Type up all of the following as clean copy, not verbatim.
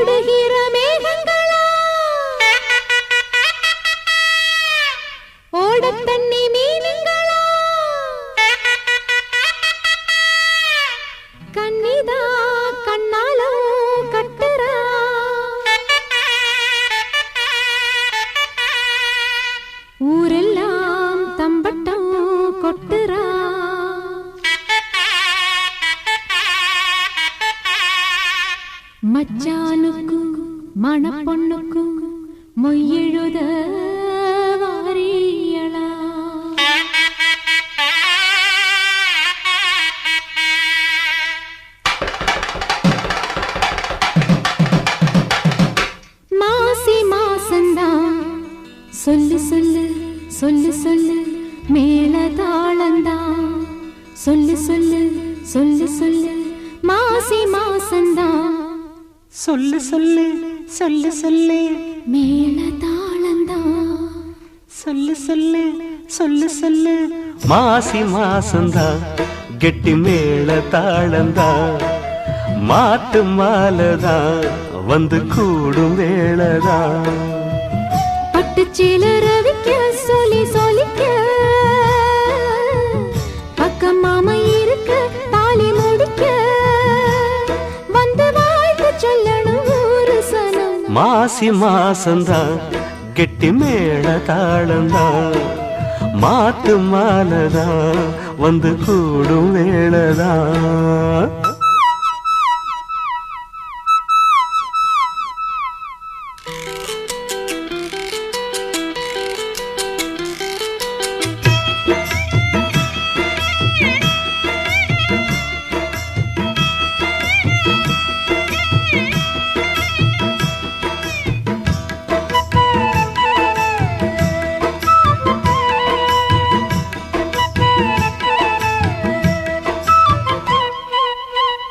ஓடுகிற மேகங்களா ஓட தண்ணி மீனுங்களா கண்ணிதா கண்ணாலோ கட்டுறா ஊரெல்லாம் தம்பட்டம் கொட்டுறா மச்சானுக்கு மணப்பொண்ணுக்கு மொய்யெழுத வாரியளா மாசி மாசந்தான் சொல்லு சொல்லு சொல்லு சொல்லு மேல தாளந்தான் சொல்லு சொல்லு சொல்லு சொல்லு மாசி மாசந்தான் சொல்லு சொல்லு சொல்லு சொல்லு மேல தாளந்தான் சொல்லு சொல்லு சொல்லு சொல்லு மாசி மாசந்தா கெட்டி மேல தாளந்தா மாட்டு மாலதா வந்து கூடும் வேளதா பட்டுச்சீல ரவிக்க சொல்லி சொல்லிக்க பக்கம் மாமா இருக்க தாலி முடிக்க வந்து வாழ்த்து சொல்லணும் ஒரு சனம் மாசி மாசந்தா கெட்டி மேல தாளந்தா மாட்டு மாலதா வந்து கூடும் வேளதா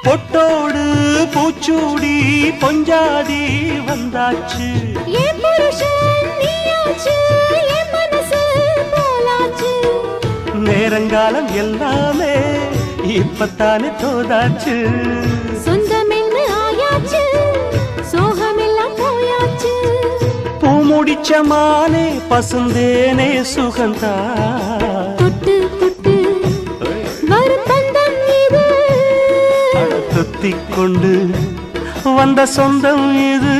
பொட்டோடு பூச்சூடி பொஞ்சாதி வந்தாச்சு என் புருஷன் நீயாச்சு என் மனசு போலாச்சு நேரங்காலம் எல்லாமே இப்பத்தானே தோதாச்சு சொந்தமென்னு ஆயாச்சு சோகமெல்லாம் போயாச்சு பூ முடிச்ச மானே பசுந்தேனே சுகந்தா தொட்டு தொட்டு வரும் பந்தம் இது தொத்திக் கொண்டு வந்த சொந்தம் இது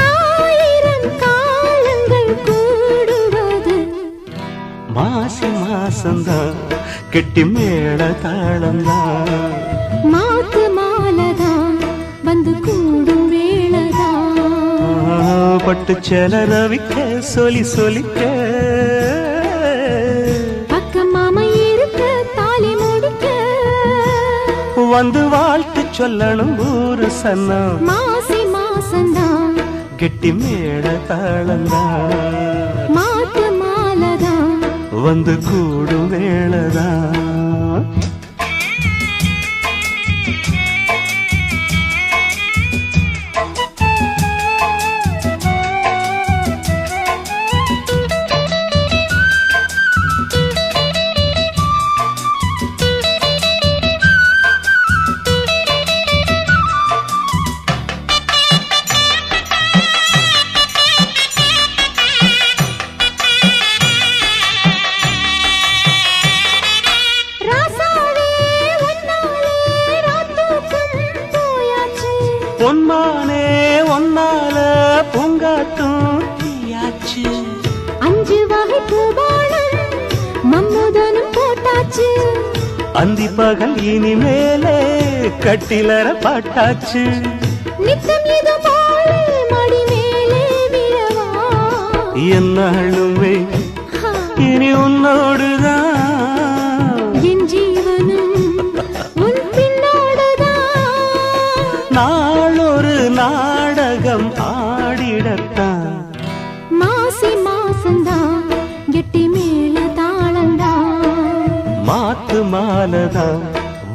ஆயிரம் காலங்கள் கூடுவது மாசி மாசந்தா கெட்டி மேல தாளந்தா மாத்து மாலதான் வந்து கூடும் வேளதான் பட்டு செல ரவிக்க சொல்லி சொல்லிக்க பக்கம் மாமா இருக்க தாலி முடிக்க வந்து வாழ்த்து சொல்லணும் ஊரு சன்னம் மாசி மாசந்தான் கெட்டி மேல தாளந்தா மாத்து மாலதான் வந்து கூடும் வேளதா பொன்மானே ஒன்னால பூங்காட்டும் தீயாச்சு 5 வகை பூபாலம் மம்முதனும் போட்டாச்சு அந்தி பகல் இனிமேலே கட்டிலற பாட்டாச்சு நித்தம் இது போல மடி மேலே விழவா என்னாலுமே இனி உன்னோடுதான் என் ஜீவனும் உன் பின்னோடுதான் நாளொரு நாடகம் ஆடிடத்தான் மாசி மாசந்தான் கெட்டி மேல தாளந்தான் மாத்து மாலதான்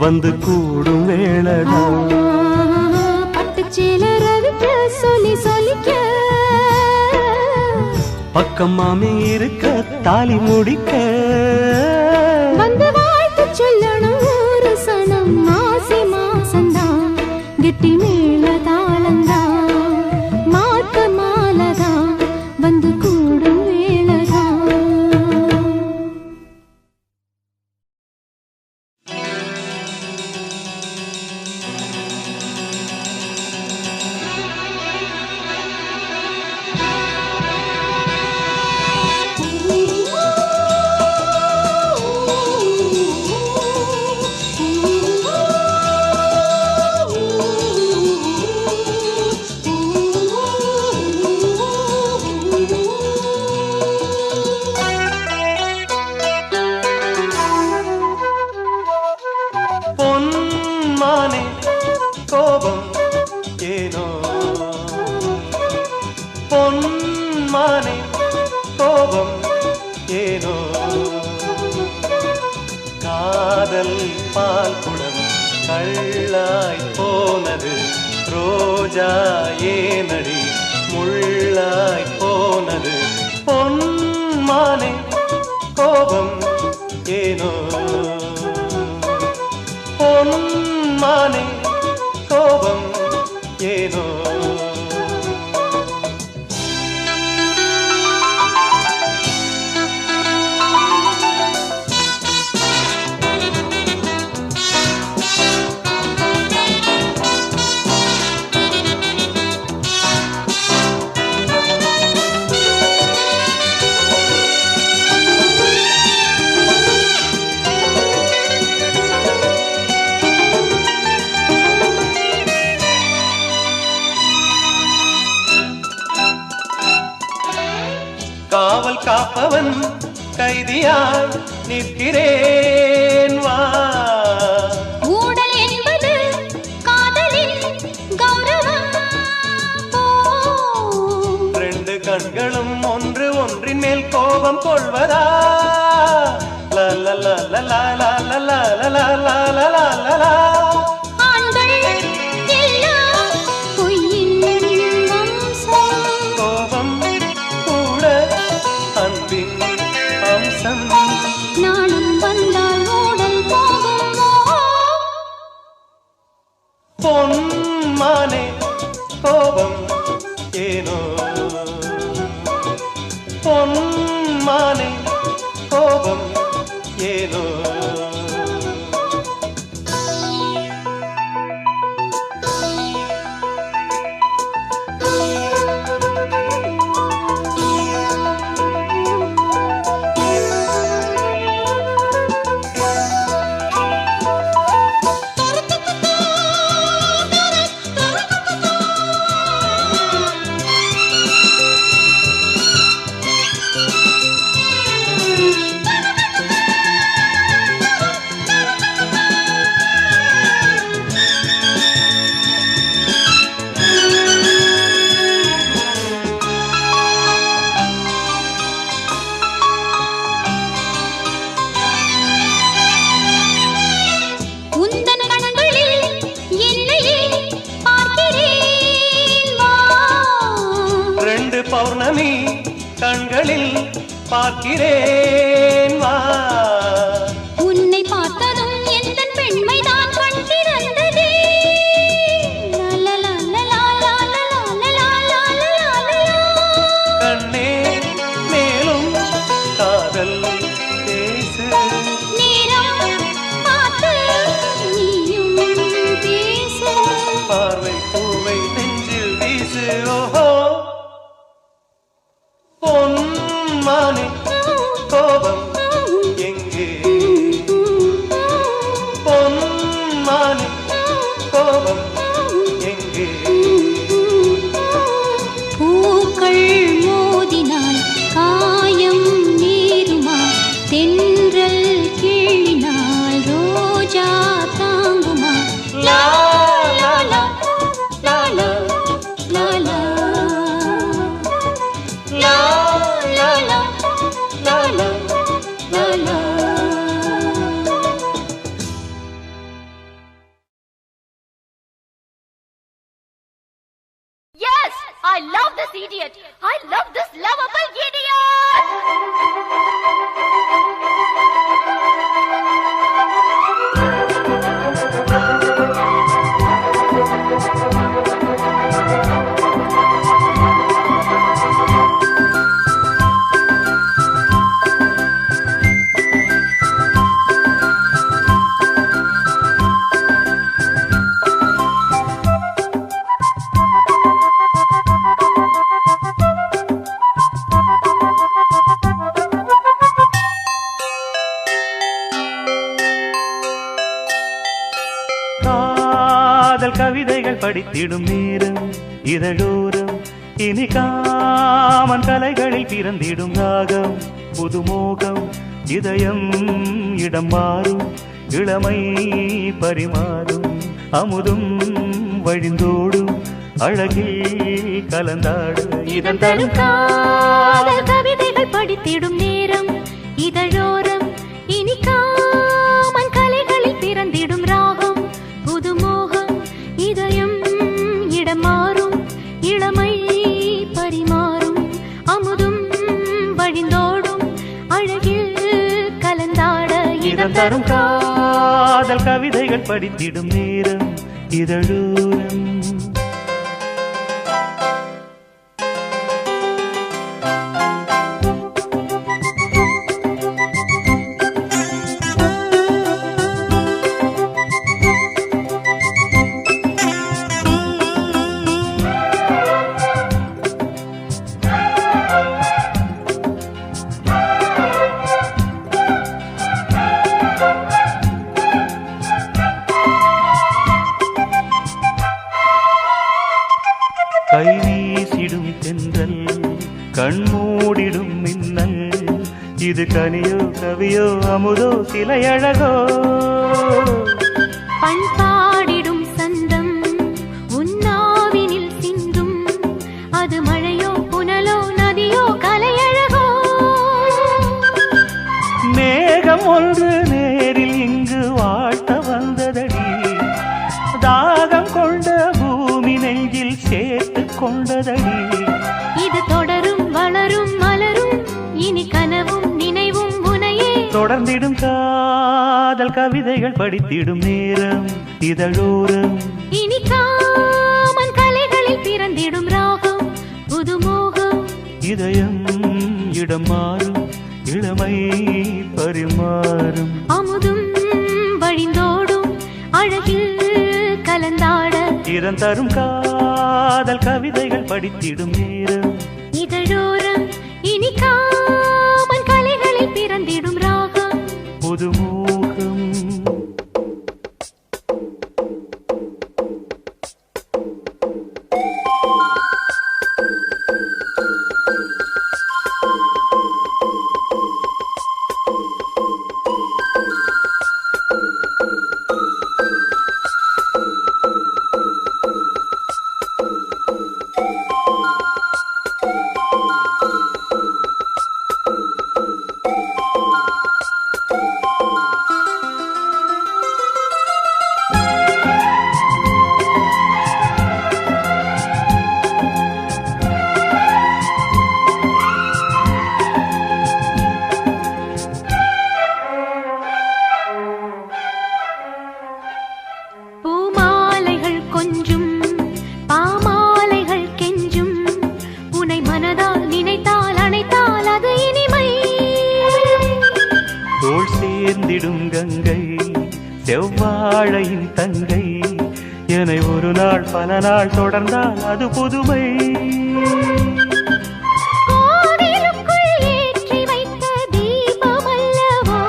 வந்து கூடும் வேளதான் பட்டுச்சீல ரவிக்க சொல்லி சொல்லிக்க பக்கம் மாமி இருக்க தாலி முடிக்க வந்து வாழ்த்து சொல்லணும் ஒரு சனம் மாசி மாசந்தான் கெட்டி மேல தாளந்தான் ஏனோ பொன்மானே கோபம் ஏனோ காதல் பால் குடம் கள்ளாய் போனது ரோஜா ஏனடி முள்ளாய் போனது பொன்மானே கோபம் ஏனோ பொன்மானே கோபம் ஏனோ காவல் காப்பவன் கைதியாய் நிற்கிறேன் வா ஊடல் என்பது காதலின் கௌரவம் ரெண்டு கண்களும் ஒன்று ஒன்றின் மேல் கோபம் கொள்வதா ஆண்கள் எல்லாம் பொய்யின் வம்சம் கோபம் கூட அன்பின் அம்சம் நாணம் வந்தால் ஊடல் போகுமோ பொன்மானே கோபம் ஏனோ பொன்மானே கோபம் ஏனோ உந்தன் கண்களில் என்னையே பார்க்கிறேன் வா ரெண்டு பௌர்ணமி கண்களில் பார்க்கிறேன் வா உன்னை பார்த்ததும் எந்தன் பெண்மைதான் கண் திறந்ததே கண்ணே மேலும் காதல் பேசு நேரம் பார்த்து நீயும் பேசு பார்வை பூவை நெஞ்சில் வீசு ஓஹோ பொன்மானே கோபம் எங்கே பொன்மானே கோபம் எங்கே பூக்கள் மோதினால் காயம் நேருமா தென்றல் கிள்ளினால் ரோஜா தாங்குமா லா லா லா லா லா லா லா லா லா லா லா லா லா லா Yes! I love this idiot! I love this lovable idiot! காதல் கவிதைகள் படித்திடும் நேரம் இதழோரம் இனி காமன் கலைகளில் பிறந்திடும் ராகம் புதுமோகம் இதயம் இடம் மாறும் இளமை பரிமாறும் அமுதும் வழிந்தோடும் அழகில் கலந்தாட இதன் தரும் காதல் கவிதைகள் படித்திடும் நேரம் இதழோரம் இனிக்காமன் கலைகளில் பிறந்திடும் ராகம் புதுமோகம் இதயம் இடம் மாறும் இளமை பரிமாறும் அமுதும் வழிந்தோடும் அழகில் கலந்தாட இதன் தரும் காதல் கவிதைகள் படித்திடும் நேரம் இதழோரம் கை வீசிடும் தென்றல் கண்மூடிடும் மின்னல் இது கனியோ கவியோ அமுதோ சிலையழகோ பண்பாடிடும் சந்தம் உன்னாவினில் சிந்தும் அது மழையோ புனலோ நதியோ கலையழகோ மேகம் ஒன்று நேரில் இங்கு வாழ்த்த வந்ததடி தாகம் கொண்ட பூமி நெஞ்சில் சேர்த்து கொண்டதடி இது தொடரும் வளரும் மலரும் இனி கனவும் நினைவும் உனையே தொடர்ந்திடும் காதல் கவிதைகள் படித்திடும் நேரம் இதழோரம் இனி காமன் கலைகளில் பிறந்திடும் ராகம் புதுமோகம் இதயம் இடம் மாறும் இளமை பரிமாறும் அமுதும் வழிந்தோடும் அழகில் கலந்தாட இதன் தரும் காதல் கவிதைகள் படித்திடும் நேரம் இதழோரம் இனி காமன் கலைகளில் பிறந்திடும் ராகம் புதுமோகம் பூமாலைகள் கொஞ்சும் பாமாலைகள் கெஞ்சும் உனை மனதால் நினைத்தால் அணைத்தால் அது இனிமை தோள் சேர்ந்திடும் கங்கை செவ்வாழையின் தங்கை என்னை ஒரு நாள் பல நாள் தொடர்ந்தால் அது புதுமை கோவிலுக்குள் ஏற்றி வைத்த தீபம் அல்லவோ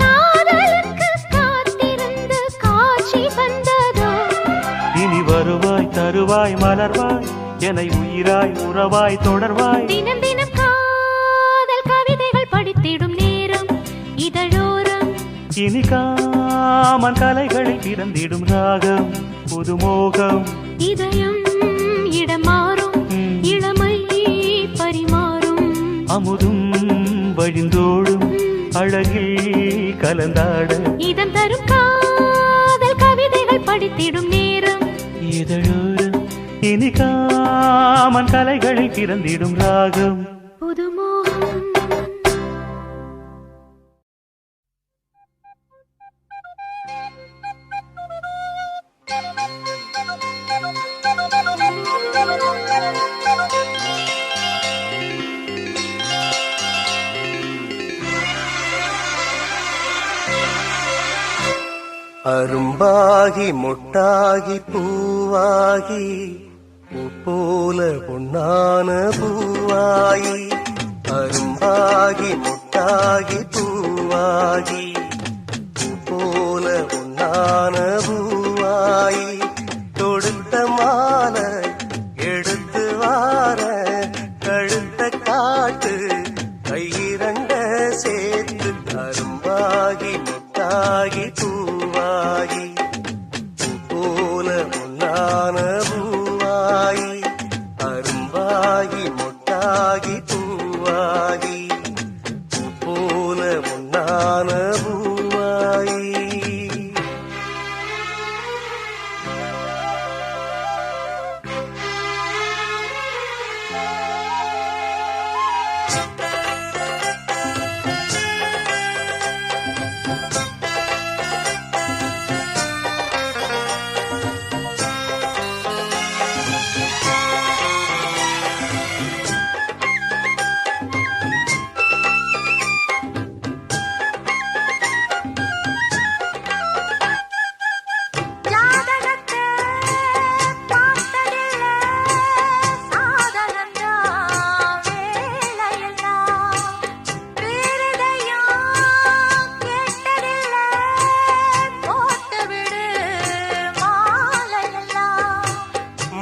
காதலுக்கு காத்திருந்து காட்சி வந்ததோ இனி வருவாய் தருவாய் மலர்வாய் என்னை உயிராய் உறவாய் தொடர்வாய் தினம் தினம் காதல் கவிதைகள் படித்திடும் நேரம் இதழோரம் இனி காமன் கலைகளில் பிறந்திடும் ராகம் புதுமோகம் இதயம் இடம் மாறும் இளமை பரிமாறும் அமுதும் வழிந்தோடும் அழகில் கலந்தாட இதம் தரும் காதல் கவிதைகள் படித்திடும் நேரம் இதழோரம் இனி காமன் கலைகளில் பிறந்திடும் ராகம் புதுமோகம் அரும்பாகி மொட்டாகி பூவாகி பூ போல பொன்னான பூவாயி அரும்பாகி மொட்டாகி பூவாகி பூ போல பொன்னான பூவாயி தொடுத்த மாலை எடுத்து வார கழுத்த காட்டு கையிரண்ட சேர்த்து அரும்பாகி மொட்டாகி பூவாகி போல பொன்னான பூ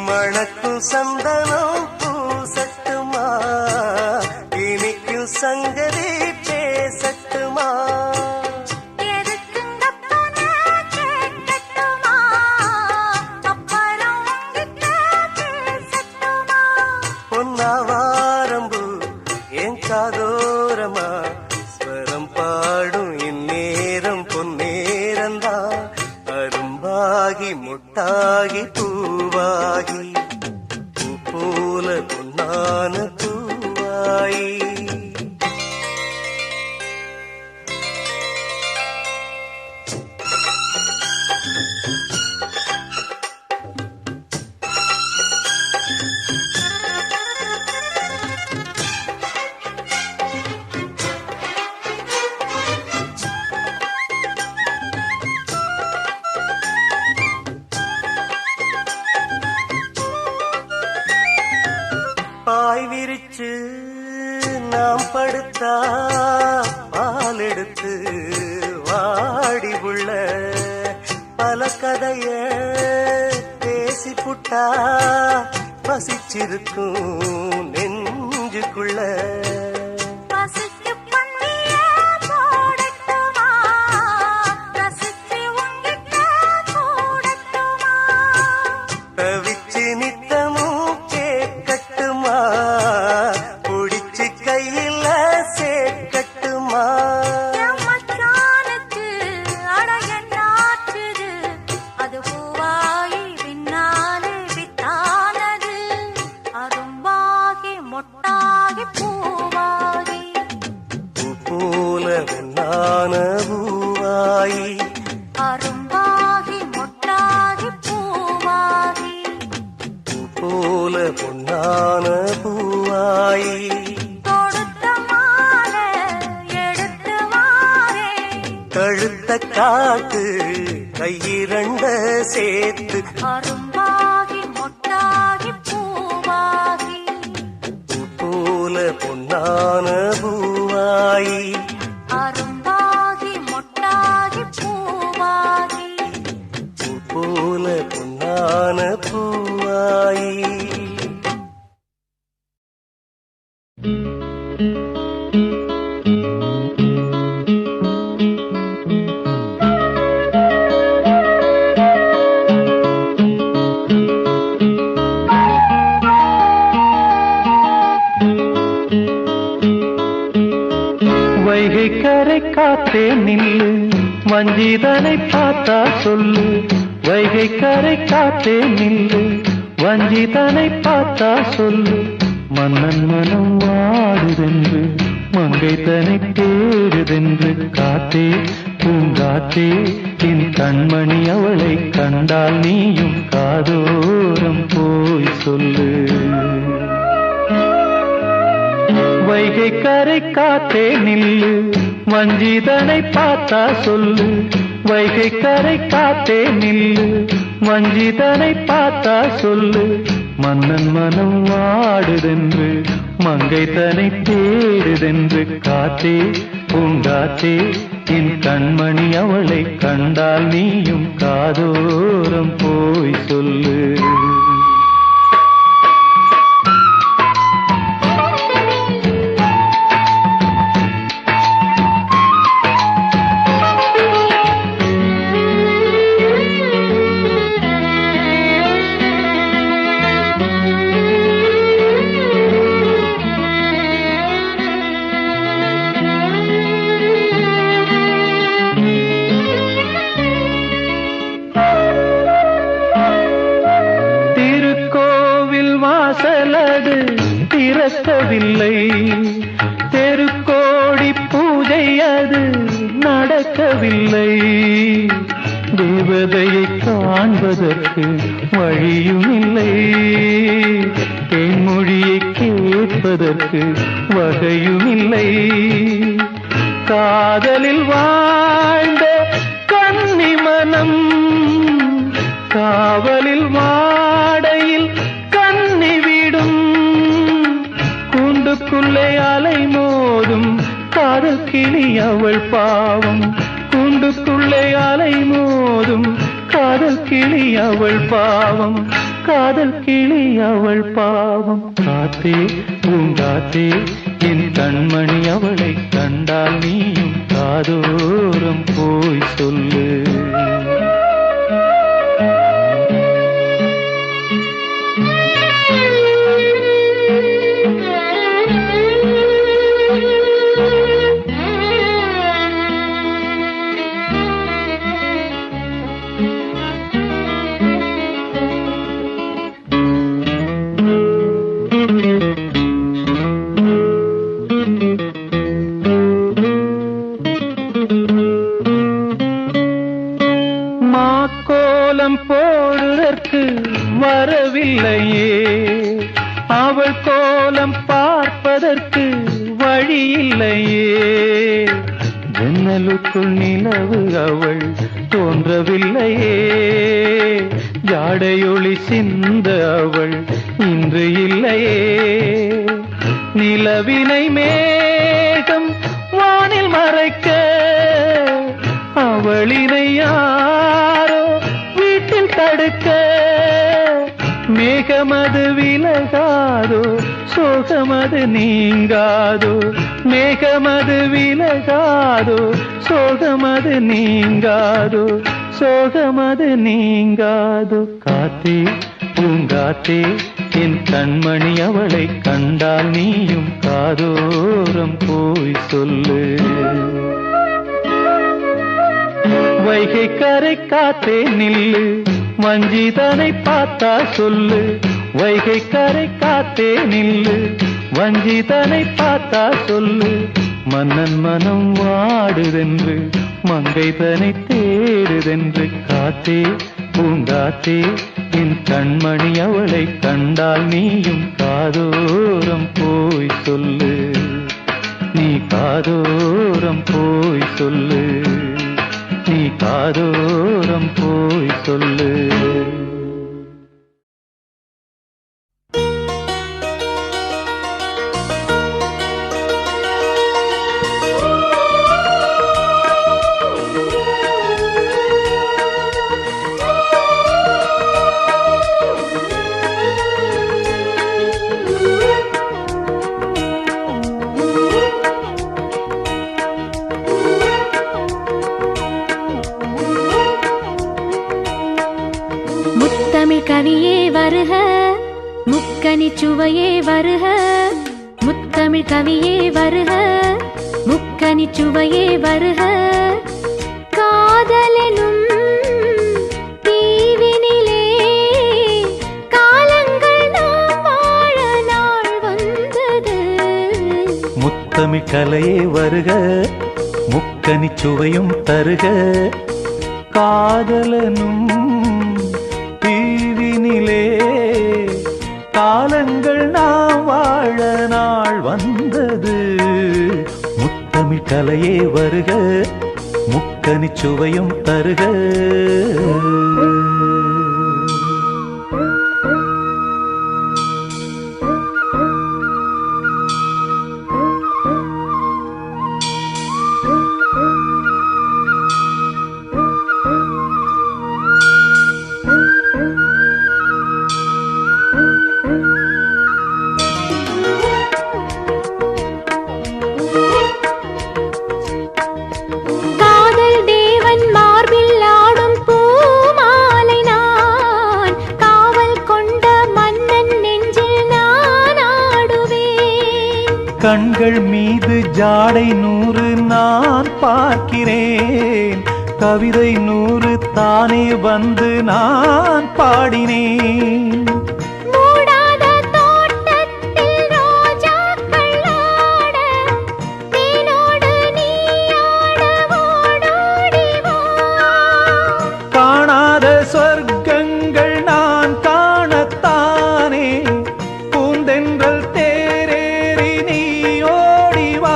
மணக்கும் சந்தனம் பூசட்டுமா இனிக்கும் சங்கதி பேசட்டுமா பொன்னாவாரம்பு என் காதோரமா ஸ்வரம் பாடும் இந்நேரம் பொன்னேரந்தா அரும்பாகி முட்டாகி பூவாகி பூ போல பொன்னான பூவாயி பாய் விரிச்சு நாம் படுத்தா பால் எடுத்து வாடி உள்ள பல கதைய பேசி புட்டா பசிச்சிருக்கும் நெஞ்சுக்குள்ள தவிச்சு நித்தமும் கேட்கட்டுமா புடிச்சு கையில சேர்க்கட்டுமா அது பூவாயி பின்னாலே வித்தானது அரும்பாகி மொட்டாகி பூவாகி பூ போல பொன்னான பூவாயி அரும்பாகி மொட்டாகி பூவாகி பூ போல பொன்னான பூவாயி தொடுத்த மாலை எடுத்து வாரே கழுத்த காட்டு கையிரண்ட சேர்த்து அரும்பாகி மொட்டாகி பூவாகி பூ போல பொன்னான பூவாயி அரும்பாகி மொட்டாகி பூவாகி பூ போல பொன்னான பூவாயி வைகை கரை காத்தே நில்லு வஞ்சிதனை பார்த்தா சொல்லு வைகை கரை காத்தே நில்லு வஞ்சிதனை பார்த்தா சொல்லு மன்னன் மனம் வாடுதென்று மங்கை தனை தேடுதென்று காத்தே பூங்காத்தே என் கண்மணி அவளை கண்டால் நீயும் காதோரம் போய் சொல்லு வைகை கரை காத்தே நில்லு வஞ்சிதனை பார்த்தா சொல்லு வைகை கரை காத்தே நில்லு வஞ்சிதனை பார்த்தா சொல்லு மன்னன் மனம் வாடுதென்று மங்கை தனை தேடுதென்று காத்தே பூங்காத்தே என் கண்மணி அவளை கண்டால் நீயும் காதோரம் போய் சொல்லு வாசலது திறக்கவில்லை தெருக்கோடி பூஜை அது நடக்கவில்லை தேவதையை காண்பதற்கு வழியும் இல்லை தேன்மொழியை கேட்பதற்கு வகையும் இல்லை காதலில் வாழ்ந்த கன்னி மனம் காவலில் வாடையில் கன்னி விடும் கூண்டுக்குள்ளே அலை மோதும் காதல் கிளி அவள் பாவம் கூண்டுக்குள்ளே அலை மோதும் காதல் கிளி அவள் பாவம் காதல் கிளி அவள் பாவம். காத்தே பூங்காத்தே என் கண்மணி அவளை கண்டால் நீயும் காதோரம் போய் சொல்லு. மாக்கோலம் போடுவதற்கு வரவில்லையே, அவள் கோலம் பார்ப்பதற்கு வழி இல்லையே. ஜன்னலுக்குள் நிலவு அவள் தோன்றவில்லையே, ஜாடையொளி சிந்த அவள் இன்று இல்லையே. நிலவினை மேகம் வானில் மறைக்க அவளினை யாரோ வீட்டில் தடுக்க. மேகமது விலகாதோ சோகமது நீங்காதோ, மேகமது விலகாதோ சோகமது நீங்காதோ, சோகமது நீங்காதோ. காத்தே பூங்காத்தே என் கண்மணி அவளை கண்டால் நீயும் காதோரம் போய் சொல்லு. வைகை கரை காத்தே நில்லு, வஞ்சிதனை பார்த்தா சொல்லு. வைகை கரை காத்தே நில்லு, வஞ்சிதனை பார்த்தா சொல்லு. மன்னன் மனம் வாடுதென்று மங்கைதனை தேடுதென்று. காத்தே பூங்காத்தே என் கண்மணி அவளை கண்டால் நீயும் காதோரம் போய் சொல்லு. நீ காதோரம் போய் சொல்லு, நீ காதோரம் போய் சொல்லு. கவியே வருக, முக்கனி சுவையே வருக. முத்தமிழ் கவியே வருக, முக்கனி சுவையே வருக. காதலெனும் தீவினிலே காலங்கள் நாம் வாழ நாள் வந்தது. முத்தமிழ் கலையே வருக, முக்கனி சுவையும் தருக. காதலனும் தீவினிலே காலங்கள் நாம் வாழ நாள் வந்தது. முத்தமிழ் கலையே வருக, முக்கனி சுவையும் தருக. கண்கள் மீது ஜாடை 100 நான் பார்க்கிறேன். கவிதை 100 தானே வந்து நான் பாடினேன். காணாத சொர்க்கங்கள் நான் காணத்தானே பூந்தென்றல் தேரேறி நீ ஓடிவா.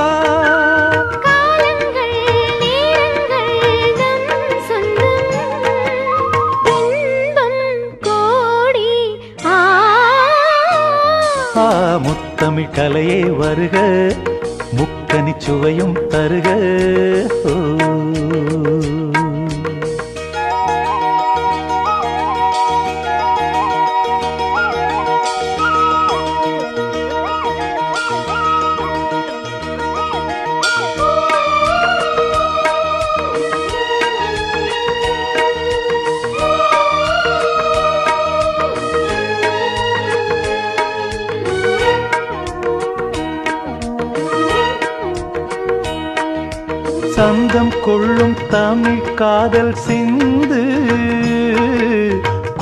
காலங்கள் நேரங்கள் நம் சொந்தம் இன்பம் கோடி. முத்தமிழ் கலையே வருக, முக்கனி சுவையும் தருக. பந்தம் கொள்ளும் தமிழ் காதல் சிந்து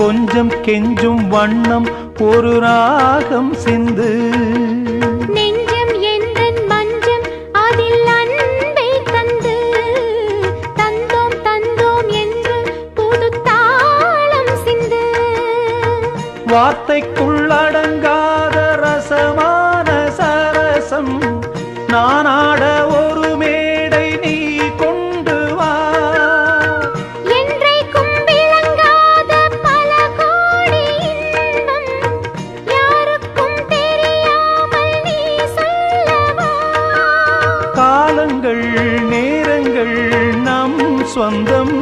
கொஞ்சம் கெஞ்சும் வண்ணம் ஒரு ராகம் சிந்து நெஞ்சம் என்றன் மஞ்சம் அதில் அன்பை தந்து தந்தோம் தந்தோம் என்று புது தாளம் சிந்து வார்த்தைக்குள்ளடங்காத ரசமான சரசம் நானாட ஒரு மேடை நீ கொண்டு வா என்றைக்கும் விளங்காத பல கோடி இன்பம் யாருக்கும் தெரியாமல் நீ சொல்லவா காலங்கள் நேரங்கள் நம் சொந்தம்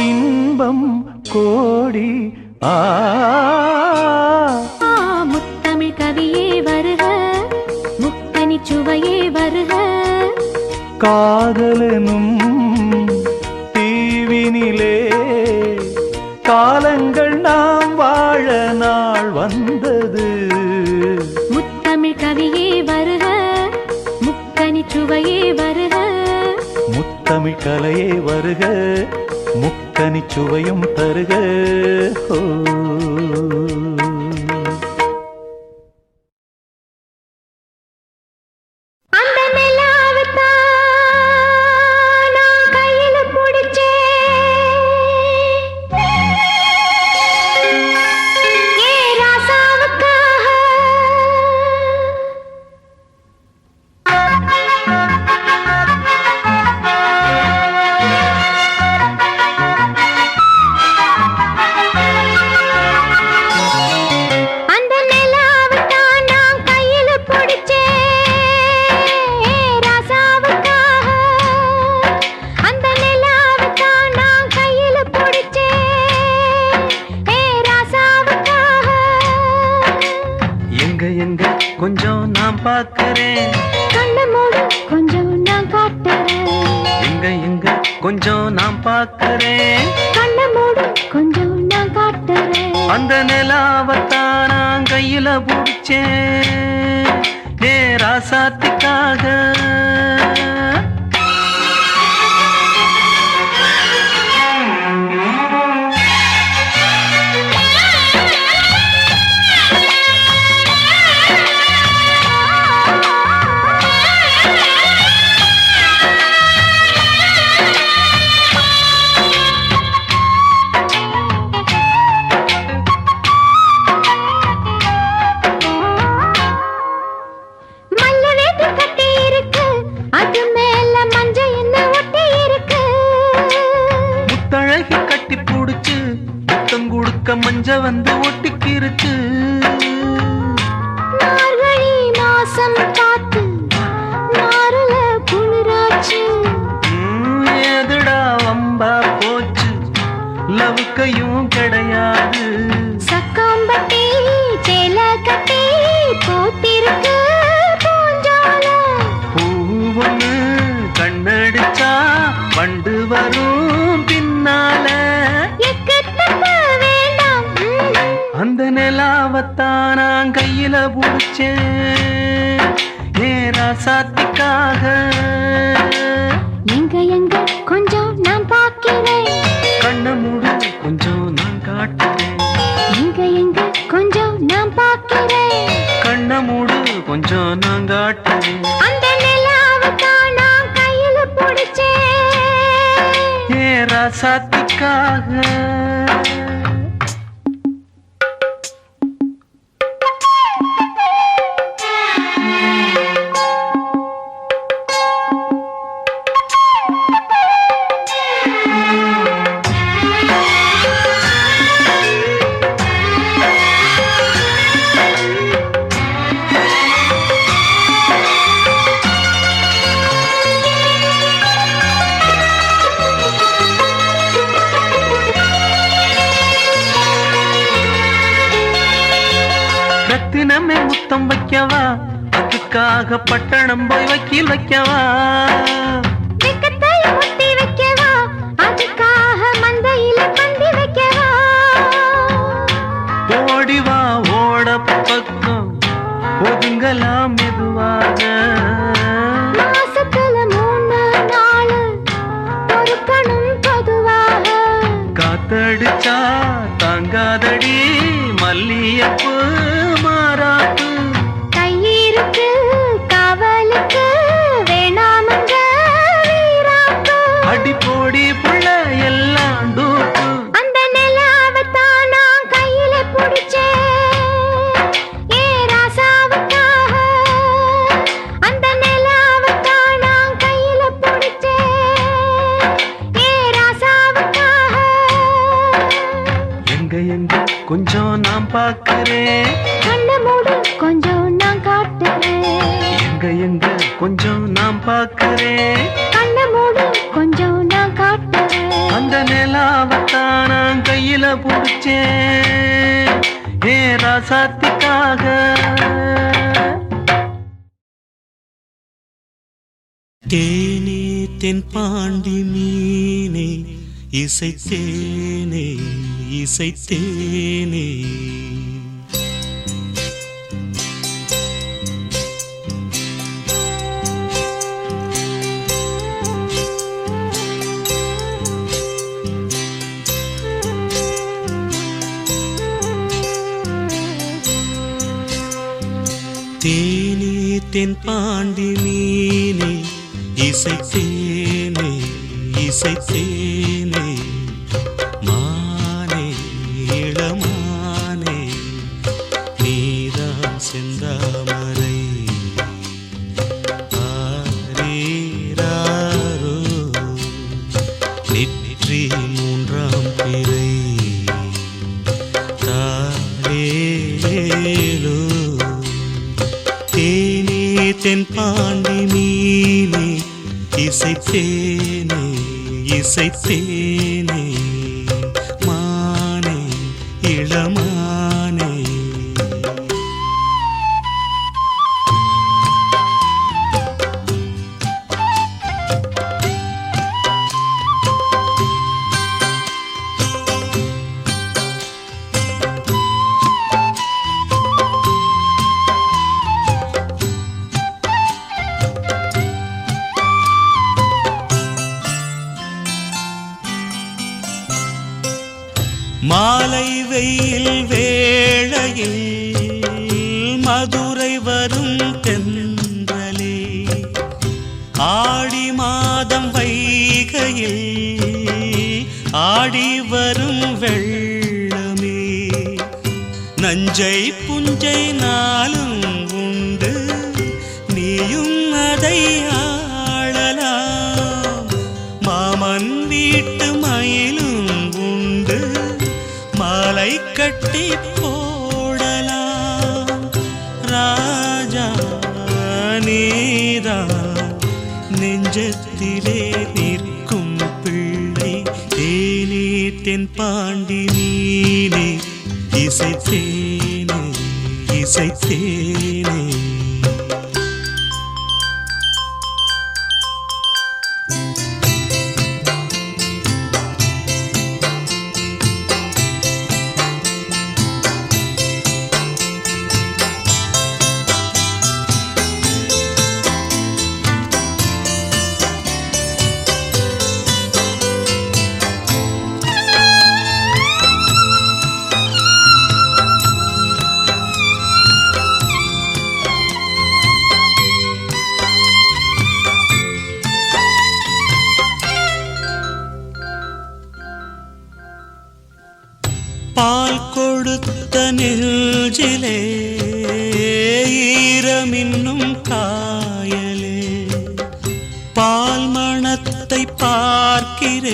இன்பம் கோடி ஆ முத்தமிழ் கவியே வருக முத்தனி சுவையே வருக காதலனும் தீவினிலே காலங்கள் நாம் வாழ நாள் வந்தது முத்தமிழ் கவியே வருக முக்கனி சுவையே வருக முத்தமிழ் கலையே வருக முக்கனி சுவையும் தருக ஓ அந்த நிலாவைத்தான் நான் கையில புடிச்சேன் ஏ ராசாவுக்காக அந்த நிலாவைத்தான் நான் கையில புடிச்சேன் ஏ ராசாவுக்காக அந்த நிலாவைத்தான் நான் கையில புடிச்சேன் ஏ ராசாவுக்காக எங்க எங்க கொஞ்சம் நான் பார்க்கறேன், கண்ணை மூடு கொஞ்சம் நான் காட்டுறேன் எங்க எங்க கொஞ்சம் நான் பார்க்கறேன். கண்ணை மூடு கொஞ்சம் நான் காட்டுறேன் அந்த நிலாவத்தான் நான் கையில பிடிச்சேன் ஏ ராசாத்திக்காக. மல்ல வேட்டி கட்டி இருக்கு அது மேல மஞ்சள் என்ன ஒட்டி இருக்கு முத்தழகி கட்டி புடிச்சு முத்தம் கொடுக்க மஞ்ச வந்து ஒட்டிக்கிருச்சு. மார்கழி மாசம் காத்து நாருல குளிராச்சு ஏதுடா வம்பா போச்சு லவுக்கையும் கிடையாது. சக்காம்பட்டி சேல கட்டி போத்திருக்கு பூஞ்சால பூவொன்னு கண்ணடிச்சா வண்டு வரும் பின்னால. எக்கத்தட்ட வேண்டாம் அந்த நிலாவத்தான் நான் கையில புடிச்சேன் ஏ ராசாத்திக்காக. எங்க எங்க கொஞ்சம் நான் பார்க்கிறேன் கண்ண மூடு கொஞ்சம் நான் காட்டுறேன், எங்க எங்க கொஞ்சம் நான் பார்க்கிறேன் கண்ண மூடு கொஞ்சம் நான் காட்டுறேன். அந்த நிலாவைத்தான் நான் கையில புடிச்சேன் ஏ ராசாத்திக்காக. ரத்தினமே முத்தம் வைக்கவா, அதுக்காக பட்டணம் போய் வக்கீல் வைக்கவா. வெக்கத்தை முத்தி வைக்கவா அதுக்காக மந்தையில பந்தி வைக்கவா ஓடிவா ஓட பக்கம் ஒதுங்கலாம் மெதுவாக. மாசத்துல 3 நாள் மல்லியப்பு மாறாப்பு கையிருக்கு காவலுக்கு வேணாமங்க வீராப்பு. அடி போடி புள்ள எல்லாம் டூப்பு. அந்த நிலாவத்தான் நான் கையில புடிச்சேன் ஏ ராசாவுக்காக. அந்த நிலாவத்தான் நான் கையில புடிச்சேன் ஏ ராசாவுக்காக. எங்க எங்க கொஞ்சம் நான் பார்க்கிறேன். கண்ணு மூடு கொஞ்சம் நான் காட்டுறேன். எங்க எங்க கொஞ்சம் நான் பார்க்கிறேன். கண்ணு மூடு கொஞ்சம் நான் காட்டுறேன். அந்த நிலாவத்தான் நான் கையில புடிச்சேன் ஏ ராசாத்திக்காக. தேனே தென் பாண்டி மீனே இசைத்தேனே இசைத்தேனே. தேனே தென் பாண்டி மீனே இசைத்தேனே இசைத்தேனே. மானே இளமானே நீதான் செந்தாமரை. ஆரீராரோ நெற்றி மூன்றாம் பிறை. தாலேலோ தேனே தென் பாண்டி மீனே இசைத்தேனே இசைத்தேனே. மானே இளமானே. மாலை வெயில் வேளையில் மதுரை வரும் தென்றலே. ஆடி மாதம் வைகையில் ஆடி வரும் வெள்ளமே. நஞ்சை புஞ்சை நாளும் உண்டு நீயும் அதை ஆளலாம். மாமன் வீட்டு மயிலும் உண்டு மாலை கட்டி போடலாம். ராஜா நீதான் நெஞ்சத்திலே நிற்கும் பிள்ளை. தேனே தென் பாண்டி மீனே இசைத்தேனே இசைத்தேனே. பால் கொடுத்த நெஞ்சிலே ஈரமின்னும் காயலே. பால் மணத்தை பார்க்கிறேன்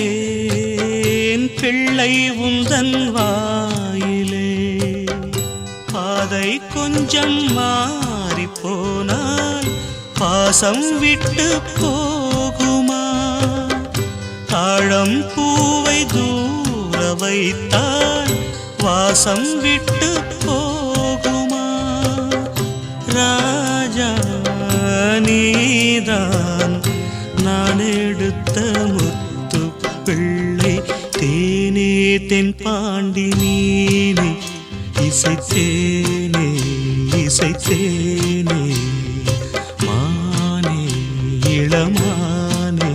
பிள்ளை உந்தன் வாயிலே. பாதை கொஞ்சம் மாறி போனால் பாசம் விட்டு போகுமா? தாழம் பூவை தூர வைத்தால் வாசம் விட்டு போகுமா? ராஜா நீதான் நான் எடுத்த முத்து பிள்ளை. தேனே தென் பாண்டி மீனே இசைத்தேனே இசைத்தேனே. மானே இளமானே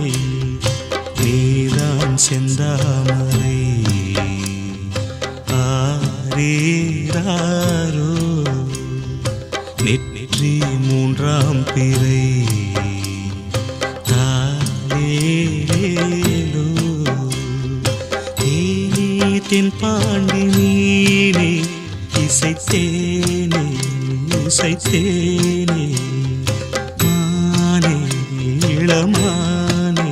நீதான் செந்தாமரை. ஆரே சேராரோ நெற்றி மூன்றாம் பிறை தாலேலோ தேனே தென் பாண்டி நீனே இசைத்தேனே இசைத்தேனே மானே இளமானே.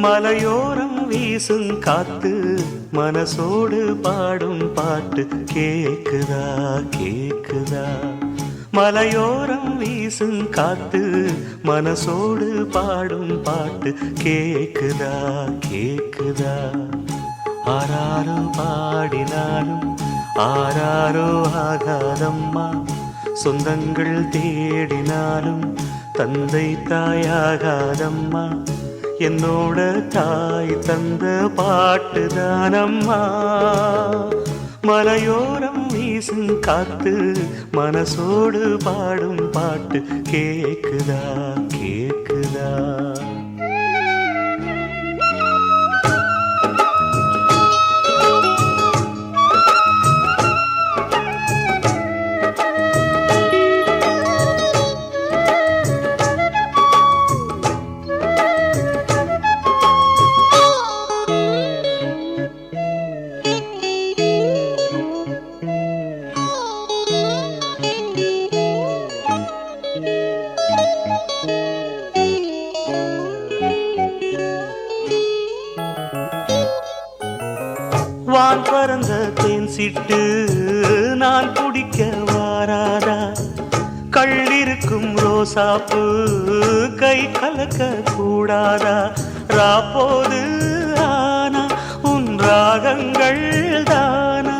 மலையோரம் வீசும் காத்து மனசோடு பாடும் பாட்டு கேக்குதா கேக்குதா. மலையோரம் வீசும் காத்து மனசோடு பாடும் பாட்டு கேக்குதா கேக்குதா. ஆராரோ பாடினாலும் ஆராரோ ஆகாதம்மா, சொந்தங்கள் தேடினாலும் தந்தை தாயாகாதம்மா. என்னோட தாய் தந்த பாட்டுதானம்மா. மலையோரம் வீசும் காத்து மனசோடு பாடும் பாட்டு கேக்குதா கேக்குதா. வான் பறந்த தேன் சிட்டு நான் குடிக்க வாராதா. கள்ளிருக்கும் ரோசாப்பு கை கலக்க கூடாதா. ராப்போது ஆனா உன் ராகங்கள் தானா,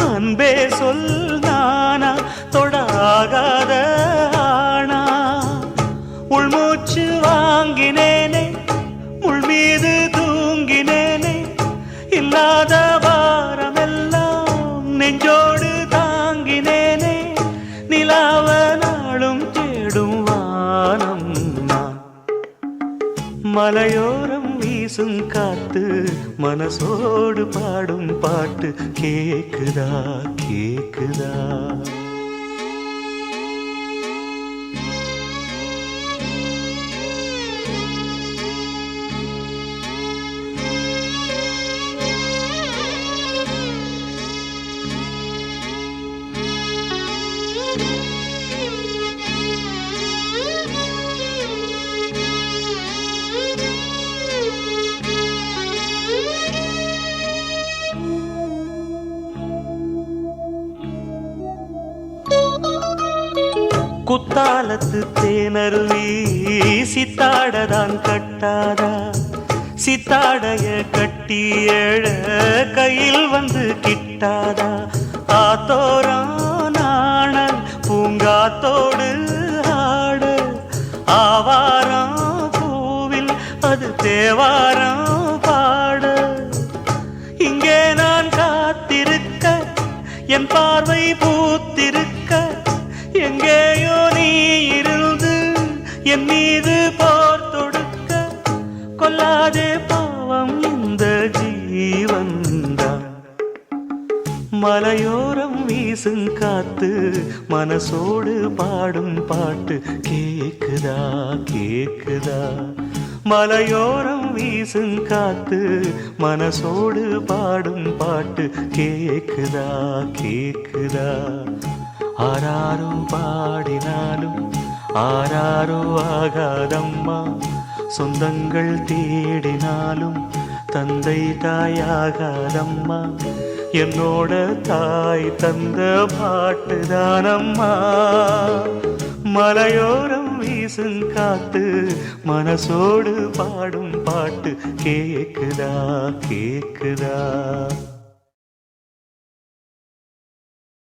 அன்பே சொல் நானா தொடாகாத ஆனா. உள்மூச்சு வாங்கினேனே முள் மீது தூங்கினேனே, இல்லாத வாரமெல்லாம் நெஞ்சோடு தாங்கினேனே. நிலாவ நாளும் தேடும் வானம் நான். மலையோரம் வீசும் காத்து மனசோடு பாடும் பாட்டு கேக்குதா கேக்குதா. குத்தாலத்து தேனருவி சித்தாடதான் கட்டாதா. சித்தாடைய கட்டி எழ கையில் வந்து கிட்டாதா. ஆத்தோரம் நாணல் பூங்காத்தோடு ஆட, ஆவாரம் பூவில் அது தேவாரம் பாட. இங்கே நான் காத்திருக்க என் பார்வை பூத்திருக்க, எங்கேயோ நீ இருந்து என் மீது போர் தொடுக்க. கொல்லாதே பாவம் இந்த ஜீவன்தான். மலையோரம் வீசும் காத்து மனசோடு பாடும் பாட்டு கேக்குதா கேக்குதா. மலையோரம் வீசும் காத்து மனசோடு பாடும் பாட்டு கேக்குதா கேக்குதா. ஆராரோ பாடினாலும் ஆராரோ ஆகாதம்மா, சொந்தங்கள் தேடினாலும் தந்தை தாயாகாதம்மா. என்னோட தாய் தந்த பாட்டுதானம்மா. மலையோரம் வீசும் காத்து மனசோடு பாடும் பாட்டு கேக்குதா கேக்குதா